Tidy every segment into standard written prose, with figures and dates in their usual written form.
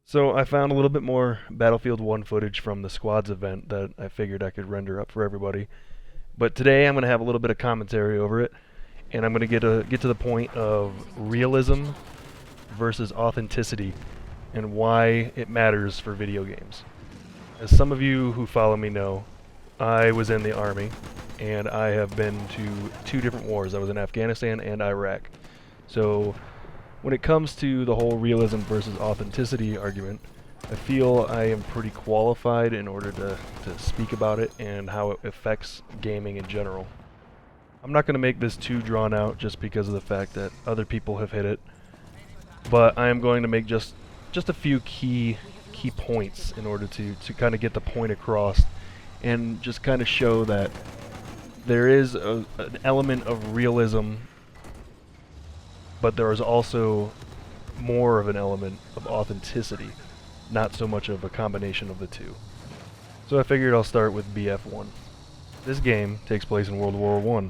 So I found a little bit more Battlefield 1 footage from the squads event that I figured I could render up for everybody. But today I'm going to have a little bit of commentary over it, and I'm going to get to the point of realism versus authenticity and why it matters for video games. As some of you who follow me know, I was in the army and I have been to two different wars. I was in Afghanistan and Iraq. So when it comes to the whole realism versus authenticity argument, I feel I am pretty qualified in order to speak about it and how it affects gaming in general. I'm not going to make this too drawn out just because of the fact that other people have hit it, but I am going to make just a few key points in order to kind of get the point across and just kind of show that there is an element of realism, but there is also more of an element of authenticity, not so much of a combination of the two. So I figured I'll start with BF1. This game takes place in World War I.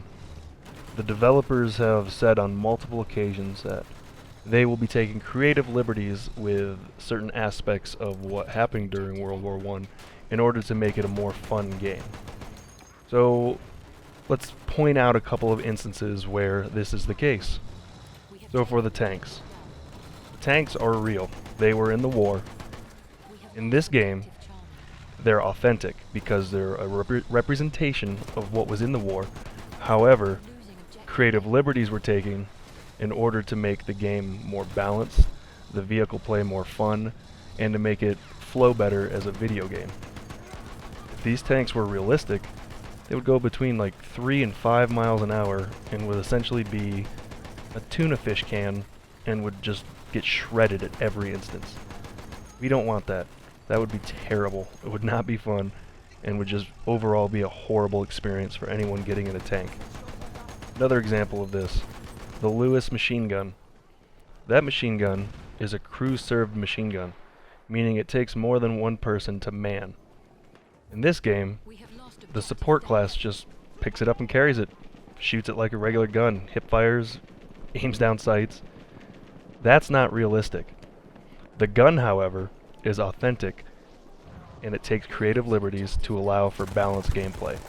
The developers have said on multiple occasions that they will be taking creative liberties with certain aspects of what happened during World War I in order to make it a more fun game. So let's point out a couple of instances where this is the case. So for the tanks are real. They were in the war. In this game, they're authentic because they're a representation of what was in the war. However, creative liberties were taken in order to make the game more balanced, the vehicle play more fun, and to make it flow better as a video game. If these tanks were realistic, they would go between like 3 and 5 miles an hour and would essentially be a tuna fish can and would just get shredded at every instance. We don't want that. That would be terrible. It would not be fun and would just overall be a horrible experience for anyone getting in a tank. Another example of this, the Lewis machine gun. That machine gun is a crew-served machine gun, meaning it takes more than one person to man. In this game, the support class just picks it up and carries it, shoots it like a regular gun, hip fires, aims down sights. That's not realistic. The gun, however, is authentic, and it takes creative liberties to allow for balanced gameplay.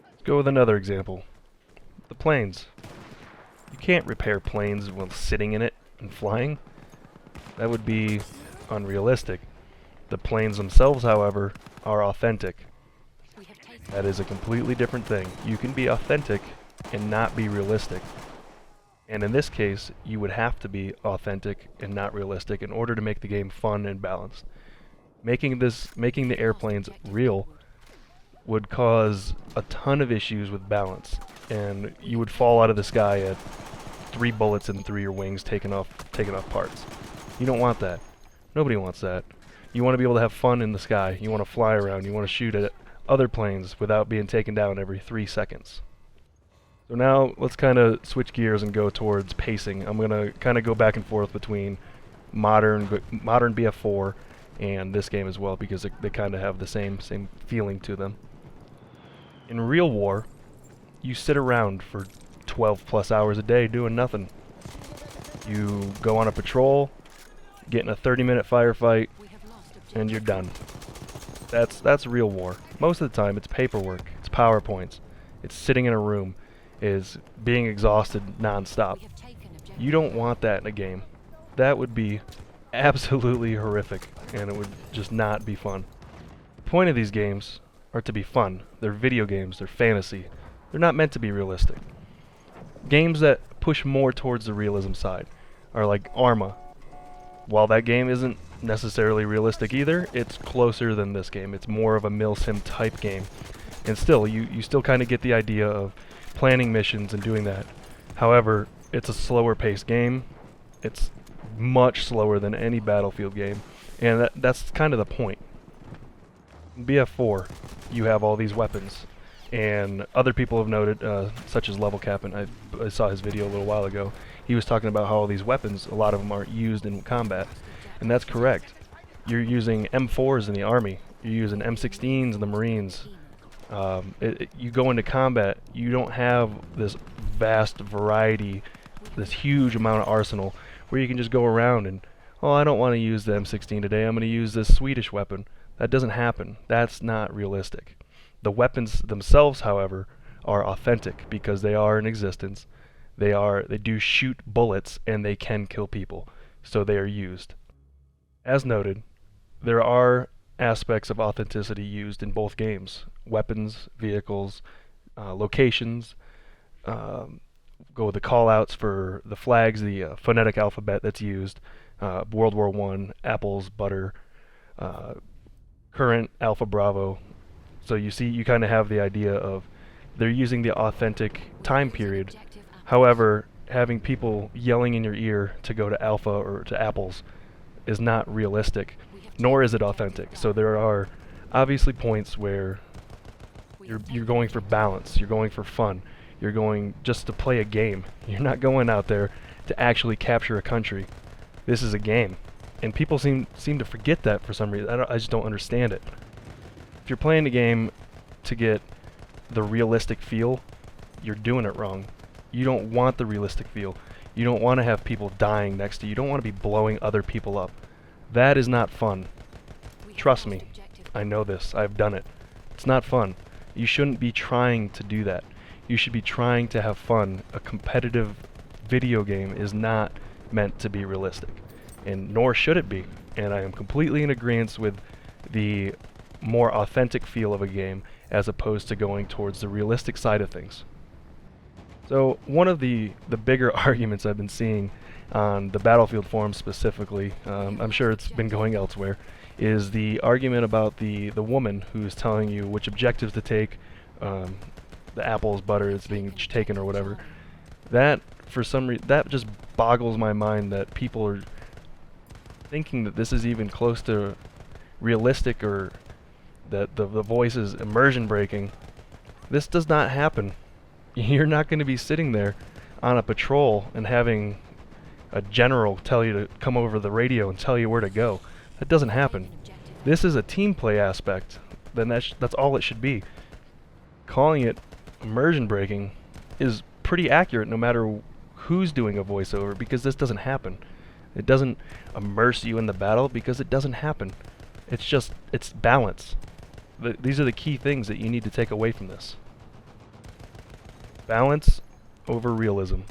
Let's go with another example. The planes. You can't repair planes while sitting in it and flying. That would be unrealistic. The planes themselves, however, are authentic. That is a completely different thing. You can be authentic and not be realistic. And in this case, you would have to be authentic and not realistic in order to make the game fun and balanced. Making the airplanes real would cause a ton of issues with balance, and you would fall out of the sky at 3 bullets in through your wings taking off parts. You don't want that. Nobody wants that. You want to be able to have fun in the sky. You want to fly around. You want to shoot at other planes without being taken down every 3 seconds. So now let's kind of switch gears and go towards pacing. I'm going to kind of go back and forth between modern BF4 and this game as well because they kind of have the same feeling to them. In real war, you sit around for 12 plus hours a day doing nothing. You go on a patrol, get in a 30-minute firefight, and you're done. That's real war. Most of the time it's paperwork, it's PowerPoints, it's sitting in a room, is being exhausted non-stop. You don't want that in a game. That would be absolutely horrific, and it would just not be fun. The point of these games are to be fun. They're video games, they're fantasy. They're not meant to be realistic. Games that push more towards the realism side are like Arma. While that game isn't necessarily realistic either, it's closer than this game. It's more of a milsim type game. And still, you still kind of get the idea of planning missions and doing that. However, it's a slower paced game. It's much slower than any Battlefield game. And that's kind of the point. In BF4, you have all these weapons. And other people have noted, such as Level Cap, and I saw his video a little while ago, he was talking about how all these weapons, a lot of them aren't used in combat. And that's correct. You're using M4s in the Army. You're using M16s in the Marines. You go into combat, you don't have this vast variety, this huge amount of arsenal, where you can just go around and oh, I don't want to use the M16 today, I'm going to use this Swedish weapon. That doesn't happen. That's not realistic. The weapons themselves, however, are authentic because they are in existence. They do shoot bullets and they can kill people, so they are used. As noted, there are aspects of authenticity used in both games: weapons, vehicles, locations. Go with the callouts for the flags, the phonetic alphabet that's used. World War I, apples, butter, current, Alpha Bravo. So you see, you kind of have the idea of they're using the authentic time period. However, having people yelling in your ear to go to Alpha or to apples is not realistic, nor is it authentic. So there are obviously points where you're going for balance, you're going for fun, you're going just to play a game. You're not going out there to actually capture a country. This is a game, and people seem to forget that for some reason. I just don't understand it. If you're playing the game to get the realistic feel, you're doing it wrong. You don't want the realistic feel. You don't want to have people dying next to you. You don't want to be blowing other people up. That is not fun. Trust me, I know this. I've done it. It's not fun. You shouldn't be trying to do that. You should be trying to have fun. A competitive video game is not meant to be realistic, and nor should it be. And I am completely in agreement with the more authentic feel of a game as opposed to going towards the realistic side of things. So one of the bigger arguments I've been seeing on the Battlefield forums specifically, I'm sure it's been going elsewhere, is the argument about the woman who's telling you which objectives to take, the apples, butter that's being taken or whatever. That, for some reason, that just boggles my mind that people are thinking that this is even close to realistic, or that the voice is immersion breaking. This does not happen. You're not going to be sitting there on a patrol and having a general tell you to come over the radio and tell you where to go. That doesn't happen. This is a team play aspect. Then that's all it should be. Calling it immersion breaking is pretty accurate no matter who's doing a voiceover, because this doesn't happen. It doesn't immerse you in the battle because it doesn't happen. It's balance. These are the key things that you need to take away from this. Balance over realism.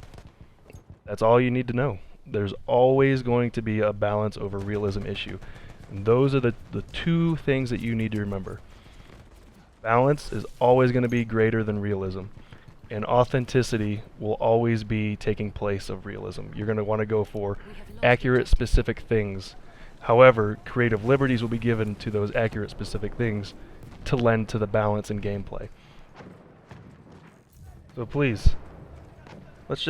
That's all you need to know. There's always going to be a balance over realism issue. And those are the two things that you need to remember. Balance is always going to be greater than realism, and authenticity will always be taking place of realism. You're going to want to go for accurate, specific things. However, creative liberties will be given to those accurate, specific things to lend to the balance in gameplay. So please, let's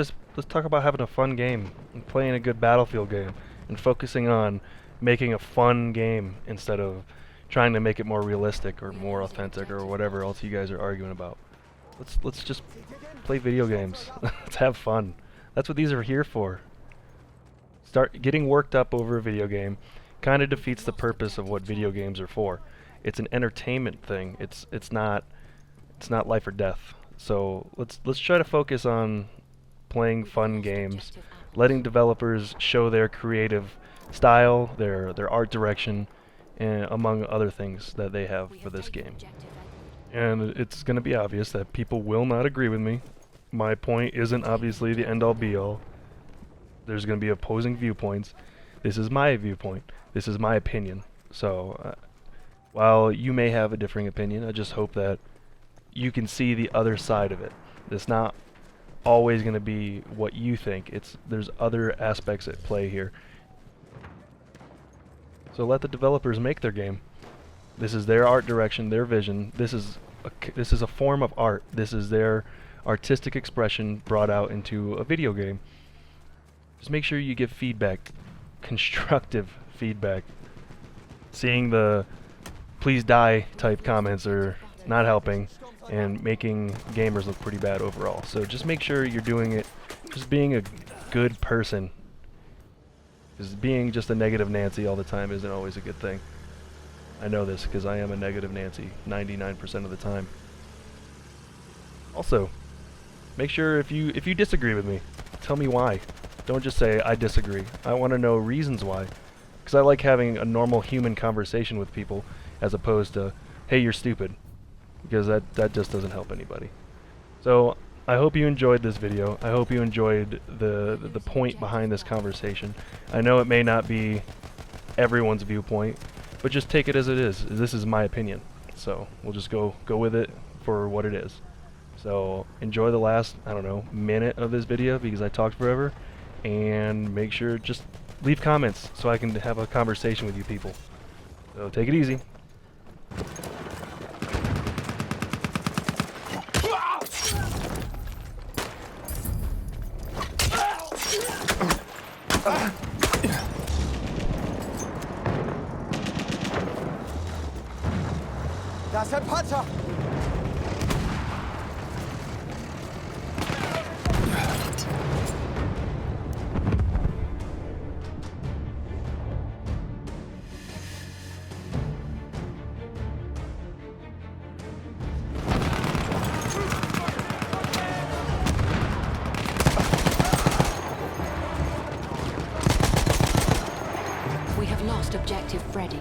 talk about having a fun game and playing a good Battlefield game and focusing on making a fun game instead of trying to make it more realistic or more authentic or whatever else you guys are arguing about. Let's just play video games. Let's have fun. That's what these are here for. Start getting worked up over a video game kind of defeats the purpose of what video games are for. It's an entertainment thing. It's not life or death. So let's try to focus on playing fun games, letting developers show their creative style, their art direction, and among other things that they have for this game. And it's going to be obvious that people will not agree with me. My point isn't obviously the end-all be-all. There's going to be opposing viewpoints. This is my viewpoint. This is my opinion. So while you may have a differing opinion, I just hope that you can see the other side of it. It's not always going to be what you think. There's other aspects at play here. So let the developers make their game. This is their art direction, their vision. This is a form of art. This is their artistic expression brought out into a video game. Just make sure you give feedback, constructive feedback. Seeing the please die type comments are not helping and making gamers look pretty bad overall. So just make sure you're doing it, just being a good person. Because being just a negative Nancy all the time isn't always a good thing. I know this because I am a negative Nancy 99% of the time. Also, make sure if you disagree with me, tell me why. Don't just say I disagree. I want to know reasons why. Because I like having a normal human conversation with people as opposed to, hey, you're stupid. Because that just doesn't help anybody. So I hope you enjoyed this video. I hope you enjoyed the point behind this conversation. I know it may not be everyone's viewpoint, but just take it as it is. This is my opinion. So we'll just go with it for what it is. So enjoy the last, I don't know, minute of this video because I talked forever, and make sure just leave comments so I can have a conversation with you people. So take it easy. Da ist ein Panzer! We have lost objective Freddy.